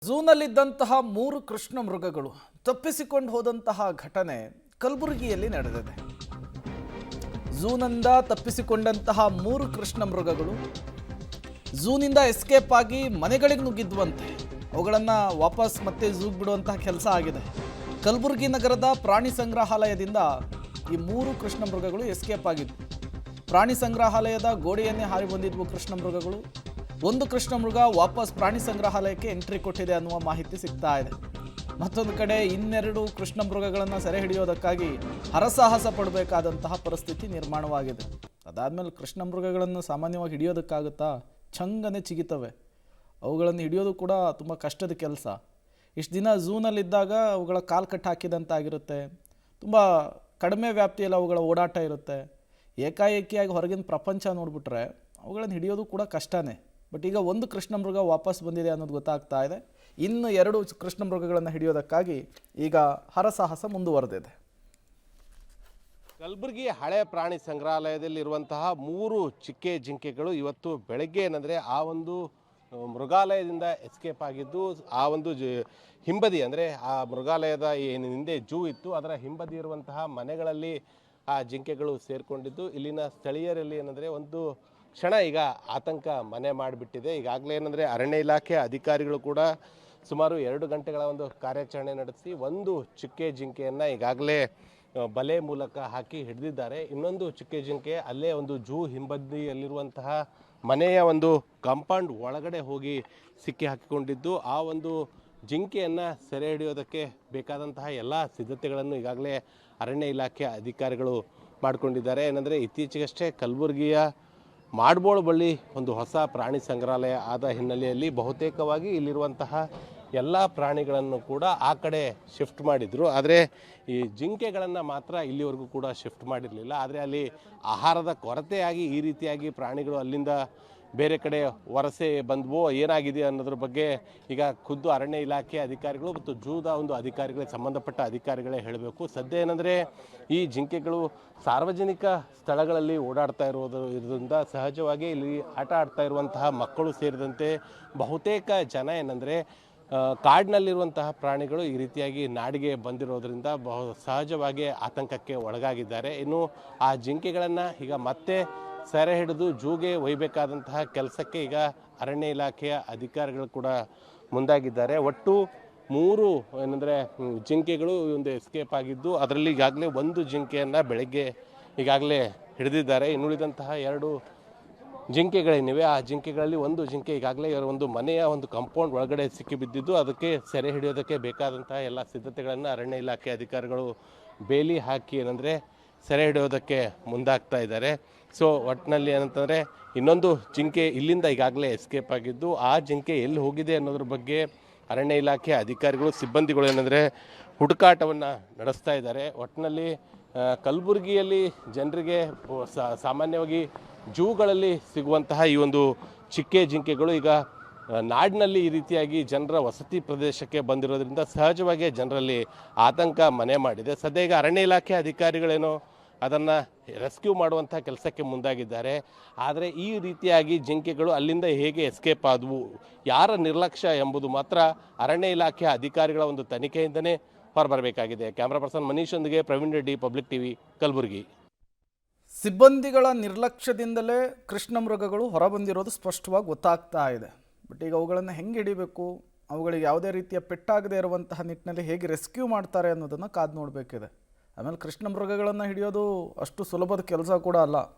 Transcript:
ಝೂನಲ್ಲಿದ್ದಂತಹ 3 ಕೃಷ್ಣ ಮೃಗಗಳು ತಪ್ಪಿಸಿಕೊಂಡು ಹೋದಂತಹ ಘಟನೆ ಕಲಬುರಗಿಯಲ್ಲಿ ನಡೆದಿದೆ. ಝೂನಿಂದ ತಪ್ಪಿಸಿಕೊಂಡಂತಹ 3 ಕೃಷ್ಣ ಮೃಗಗಳು ಝೂನಿಂದ ಎಸ್ಕೇಪ್ ಆಗಿ ಮನೆಗಳಿಗೆ ನುಗ್ಗಿದ್ವಂತೆ. ಅವುಗಳನ್ನು ವಾಪಸ್ ಮತ್ತೆ ಝೂಗೆ ಬಿಡುವಂತಹ ಕೆಲಸ ಆಗಿದೆ. ಕಲಬುರಗಿ ನಗರದ ಪ್ರಾಣಿ ಸಂಗ್ರಹಾಲಯದಿಂದ ಈ 3 ಕೃಷ್ಣ ಮೃಗಗಳು ಎಸ್ಕೇಪ್ ಆಗಿದ್ವು. ಪ್ರಾಣಿ ಸಂಗ್ರಹಾಲಯದ ಗೋಡೆಯನ್ನೇ ಹಾರಿ ಬಂದಿದ್ವು ಕೃಷ್ಣ ಮೃಗಗಳು. ಒಂದು ಕೃಷ್ಣ ಮೃಗ ವಾಪಸ್ ಪ್ರಾಣಿ ಸಂಗ್ರಹಾಲಯಕ್ಕೆ ಎಂಟ್ರಿ ಕೊಟ್ಟಿದೆ ಅನ್ನುವ ಮಾಹಿತಿ ಸಿಗ್ತಾ ಇದೆ. ಮತ್ತೊಂದು ಕಡೆ ಇನ್ನೆರಡು ಕೃಷ್ಣ ಮೃಗಗಳನ್ನು ಸೆರೆ ಹಿಡಿಯೋದಕ್ಕಾಗಿ ಹರಸಾಹಸ ಪಡಬೇಕಾದಂತಹ ಪರಿಸ್ಥಿತಿ ನಿರ್ಮಾಣವಾಗಿದೆ. ಅದಾದಮೇಲೆ ಕೃಷ್ಣ ಮೃಗಗಳನ್ನು ಸಾಮಾನ್ಯವಾಗಿ ಹಿಡಿಯೋದಕ್ಕಾಗುತ್ತಾ? ಚಂಗನೆ ಚಿಗಿತವೆ. ಅವುಗಳನ್ನು ಹಿಡಿಯೋದು ಕೂಡ ತುಂಬ ಕಷ್ಟದ ಕೆಲಸ. ಇಷ್ಟು ದಿನ ಝೂನಲ್ಲಿದ್ದಾಗ ಅವುಗಳ ಕಾಲು ಕಟ್ಟು ಹಾಕಿದಂತಾಗಿರುತ್ತೆ. ತುಂಬ ಕಡಿಮೆ ವ್ಯಾಪ್ತಿಯಲ್ಲಿ ಅವುಗಳ ಓಡಾಟ ಇರುತ್ತೆ. ಏಕಾಏಕಿಯಾಗಿ ಹೊರಗಿನ ಪ್ರಪಂಚ ನೋಡಿಬಿಟ್ರೆ ಅವುಗಳನ್ನು ಹಿಡಿಯೋದು ಕೂಡ ಕಷ್ಟನೇ. ಬಟ್ ಈಗ ಒಂದು ಕೃಷ್ಣ ಮೃಗ ವಾಪಸ್ ಬಂದಿದೆ ಅನ್ನೋದು ಗೊತ್ತಾಗ್ತಾ ಇದೆ. ಇನ್ನು 2 ಕೃಷ್ಣ ಮೃಗಗಳನ್ನು ಹಿಡಿಯೋದಕ್ಕಾಗಿ ಈಗ ಹರಸಾಹಸ ಮುಂದುವರೆದಿದೆ. ಕಲಬುರಗಿ ಹಳೆ ಪ್ರಾಣಿ ಸಂಗ್ರಹಾಲಯದಲ್ಲಿರುವಂತಹ 3 ಚಿಕ್ಕೆ ಜಿಂಕೆಗಳು ಇವತ್ತು ಬೆಳಗ್ಗೆ ಏನಂದರೆ ಆ ಒಂದು ಮೃಗಾಲಯದಿಂದ ಎಸ್ಕೇಪ್ ಆಗಿದ್ದು, ಆ ಒಂದು ಹಿಂಬದಿ ಅಂದರೆ ಆ ಮೃಗಾಲಯದ ಏನು ಹಿಂದೆ ಝೂ ಇತ್ತು ಅದರ ಹಿಂಬದಿ ಇರುವಂತಹ ಮನೆಗಳಲ್ಲಿ ಆ ಜಿಂಕೆಗಳು ಸೇರಿಕೊಂಡಿದ್ದು, ಇಲ್ಲಿನ ಸ್ಥಳೀಯರಲ್ಲಿ ಏನಂದರೆ ಒಂದು ಕ್ಷಣ ಈಗ ಆತಂಕ ಮನೆ ಮಾಡಿಬಿಟ್ಟಿದೆ. ಈಗಾಗಲೇ ಏನಂದರೆ ಅರಣ್ಯ ಇಲಾಖೆ ಅಧಿಕಾರಿಗಳು ಕೂಡ ಸುಮಾರು 2 ಗಂಟೆಗಳ ಒಂದು ಕಾರ್ಯಾಚರಣೆ ನಡೆಸಿ ಒಂದು ಚಿಕ್ಕೆ ಜಿಂಕೆಯನ್ನು ಈಗಾಗಲೇ ಬಲೆ ಮೂಲಕ ಹಾಕಿ ಹಿಡಿದಿದ್ದಾರೆ. ಇನ್ನೊಂದು ಚಿಕ್ಕೆ ಜಿಂಕೆ ಅಲ್ಲೇ ಒಂದು ಝೂ ಹಿಂಬದಿಯಲ್ಲಿರುವಂತಹ ಮನೆಯ ಒಂದು ಕಾಂಪೌಂಡ್ ಒಳಗಡೆ ಹೋಗಿ ಸಿಕ್ಕಿ ಹಾಕಿಕೊಂಡಿದ್ದು, ಆ ಒಂದು ಜಿಂಕೆಯನ್ನು ಸೆರೆ ಹಿಡಿಯೋದಕ್ಕೆ ಬೇಕಾದಂತಹ ಎಲ್ಲ ಸಿದ್ಧತೆಗಳನ್ನು ಈಗಾಗಲೇ ಅರಣ್ಯ ಇಲಾಖೆ ಅಧಿಕಾರಿಗಳು ಮಾಡಿಕೊಂಡಿದ್ದಾರೆ. ಏನಂದರೆ ಇತ್ತೀಚೆಗಷ್ಟೇ ಕಲಬುರಗಿಯ ಮಾಡ್ಬೋಳು ಬಳಿ ಒಂದು ಹೊಸ ಪ್ರಾಣಿ ಸಂಗ್ರಹಾಲಯ ಆದ ಹಿನ್ನೆಲೆಯಲ್ಲಿ ಬಹುತೇಕವಾಗಿ ಇಲ್ಲಿರುವಂತಹ ಎಲ್ಲ ಪ್ರಾಣಿಗಳನ್ನು ಕೂಡ ಆ ಕಡೆ ಶಿಫ್ಟ್ ಮಾಡಿದರು. ಆದರೆ ಈ ಜಿಂಕೆಗಳನ್ನು ಮಾತ್ರ ಇಲ್ಲಿವರೆಗೂ ಕೂಡ ಶಿಫ್ಟ್ ಮಾಡಿರಲಿಲ್ಲ. ಆದರೆ ಅಲ್ಲಿ ಆಹಾರದ ಕೊರತೆಯಾಗಿ ಈ ರೀತಿಯಾಗಿ ಪ್ರಾಣಿಗಳು ಅಲ್ಲಿಂದ ಬೇರೆ ಕಡೆ ವಲಸೆ ಬಂದವೋ ಏನಾಗಿದೆ ಅನ್ನೋದ್ರ ಬಗ್ಗೆ ಈಗ ಖುದ್ದು ಅರಣ್ಯ ಇಲಾಖೆ ಅಧಿಕಾರಿಗಳು ಮತ್ತು ಝೂದ ಒಂದು ಅಧಿಕಾರಿಗಳಿಗೆ ಸಂಬಂಧಪಟ್ಟ ಅಧಿಕಾರಿಗಳೇ ಹೇಳಬೇಕು. ಸದ್ಯ ಏನಂದರೆ ಈ ಜಿಂಕೆಗಳು ಸಾರ್ವಜನಿಕ ಸ್ಥಳಗಳಲ್ಲಿ ಓಡಾಡ್ತಾ ಇರೋದ್ರಿಂದ ಸಹಜವಾಗಿ ಇಲ್ಲಿ ಆಟ ಆಡ್ತಾ ಇರುವಂತಹ ಮಕ್ಕಳು ಸೇರಿದಂತೆ ಬಹುತೇಕ ಜನ ಏನಂದರೆ ಕಾಡಿನಲ್ಲಿರುವಂತಹ ಪ್ರಾಣಿಗಳು ಈ ರೀತಿಯಾಗಿ ನಾಡಿಗೆ ಬಂದಿರೋದ್ರಿಂದ ಸಹಜವಾಗಿ ಆತಂಕಕ್ಕೆ ಒಳಗಾಗಿದ್ದಾರೆ. ಇನ್ನು ಆ ಜಿಂಕೆಗಳನ್ನು ಈಗ ಮತ್ತೆ ಸೆರೆ ಹಿಡಿದು ಝೂಗೆ ಒಯ್ಯಬೇಕಾದಂತಹ ಕೆಲಸಕ್ಕೆ ಈಗ ಅರಣ್ಯ ಇಲಾಖೆಯ ಅಧಿಕಾರಿಗಳು ಕೂಡ ಮುಂದಾಗಿದ್ದಾರೆ. ಒಟ್ಟು 3 ಏನಂದರೆ ಜಿಂಕೆಗಳು ಒಂದು ಎಸ್ಕೇಪ್ ಆಗಿದ್ದು, ಅದರಲ್ಲಿ ಈಗಾಗಲೇ ಒಂದು ಜಿಂಕೆಯನ್ನು ಬೆಳಗ್ಗೆ ಈಗಾಗಲೇ ಹಿಡಿದಿದ್ದಾರೆ. ಇನ್ನುಳಿದಂತಹ 2 ಜಿಂಕೆಗಳೇನಿವೆ ಆ ಜಿಂಕೆಗಳಲ್ಲಿ ಒಂದು ಜಿಂಕೆ ಈಗಾಗಲೇ ಒಂದು ಮನೆಯ ಒಂದು ಕಾಂಪೌಂಡ್ ಒಳಗಡೆ ಸಿಕ್ಕಿಬಿದ್ದಿದ್ದು, ಅದಕ್ಕೆ ಸೆರೆ ಹಿಡಿಯೋದಕ್ಕೆ ಬೇಕಾದಂತಹ ಎಲ್ಲ ಸಿದ್ಧತೆಗಳನ್ನು ಅರಣ್ಯ ಇಲಾಖೆ ಅಧಿಕಾರಿಗಳು ಬೇಲಿ ಹಾಕಿ ಏನಂದರೆ ಸೆರೆ ಹಿಡಿಯೋದಕ್ಕೆ ಮುಂದಾಗ್ತಾ ಇದ್ದಾರೆ. ಸೊ ಒಟ್ಟಿನಲ್ಲಿ ಏನಂತಂದರೆ ಇನ್ನೊಂದು ಜಿಂಕೆ ಇಲ್ಲಿಂದ ಈಗಾಗಲೇ ಎಸ್ಕೇಪ್ ಆಗಿದ್ದು, ಆ ಜಿಂಕೆ ಎಲ್ಲಿ ಹೋಗಿದೆ ಅನ್ನೋದ್ರ ಬಗ್ಗೆ ಅರಣ್ಯ ಇಲಾಖೆ ಅಧಿಕಾರಿಗಳು ಸಿಬ್ಬಂದಿಗಳು ಏನಂದರೆ ಹುಡುಕಾಟವನ್ನು ನಡೆಸ್ತಾ ಇದ್ದಾರೆ. ಒಟ್ಟಿನಲ್ಲಿ ಕಲಬುರಗಿಯಲ್ಲಿ ಜನರಿಗೆ ಸಾಮಾನ್ಯವಾಗಿ ಝೂಗಳಲ್ಲಿ ಸಿಗುವಂತಹ ಈ ಒಂದು ಚಿಕ್ಕೆ ಜಿಂಕೆಗಳು ಈಗ ನಾಡಿನಲ್ಲಿ ಈ ರೀತಿಯಾಗಿ ಜನರ ವಸತಿ ಪ್ರದೇಶಕ್ಕೆ ಬಂದಿರೋದ್ರಿಂದ ಸಹಜವಾಗಿ ಜನರಲ್ಲಿ ಆತಂಕ ಮನೆ ಮಾಡಿದೆ. ಸದ್ಯ ಈಗ ಅರಣ್ಯ ಇಲಾಖೆ ಅಧಿಕಾರಿಗಳೇನೋ ಅದನ್ನು ರೆಸ್ಕ್ಯೂ ಮಾಡುವಂಥ ಕೆಲಸಕ್ಕೆ ಮುಂದಾಗಿದ್ದಾರೆ. ಆದರೆ ಈ ರೀತಿಯಾಗಿ ಜಿಂಕೆಗಳು ಅಲ್ಲಿಂದ ಹೇಗೆ ಎಸ್ಕೇಪ್ ಆದವು, ಯಾರ ನಿರ್ಲಕ್ಷ್ಯ ಎಂಬುದು ಮಾತ್ರ ಅರಣ್ಯ ಇಲಾಖೆ ಅಧಿಕಾರಿಗಳ ಒಂದು ತನಿಖೆಯಿಂದನೇ ಹೊರಬರಬೇಕಾಗಿದೆ. ಕ್ಯಾಮ್ರಾ ಪರ್ಸನ್ ಮನೀಶೊಂದಿಗೆ ಪ್ರವೀಣ್ ರೆಡ್ಡಿ, ಪಬ್ಲಿಕ್ ಟಿವಿ, ಕಲಬುರಗಿ. ಸಿಬ್ಬಂದಿಗಳ ನಿರ್ಲಕ್ಷ್ಯದಿಂದಲೇ ಕೃಷ್ಣ ಮೃಗಗಳು ಹೊರಬಂದಿರೋದು ಸ್ಪಷ್ಟವಾಗಿ ಗೊತ್ತಾಗ್ತಾ ಇದೆ. ಬಟ್ ಈಗ ಅವುಗಳನ್ನು ಹೆಂಗೆ ಹಿಡಿಬೇಕು, ಅವುಗಳಿಗೆ ಯಾವುದೇ ರೀತಿಯ ಪೆಟ್ಟಾಗದೇ ಇರುವಂತಹ ನಿಟ್ಟಿನಲ್ಲಿ ಹೇಗೆ ರೆಸ್ಕ್ಯೂ ಮಾಡ್ತಾರೆ ಅನ್ನೋದನ್ನು ಕಾದು ನೋಡಬೇಕಿದೆ. ಆಮೇಲೆ ಕೃಷ್ಣ ಮೃಗಗಳನ್ನು ಹಿಡಿಯೋದು ಅಷ್ಟು ಸುಲಭದ ಕೆಲಸ ಕೂಡ ಅಲ್ಲ.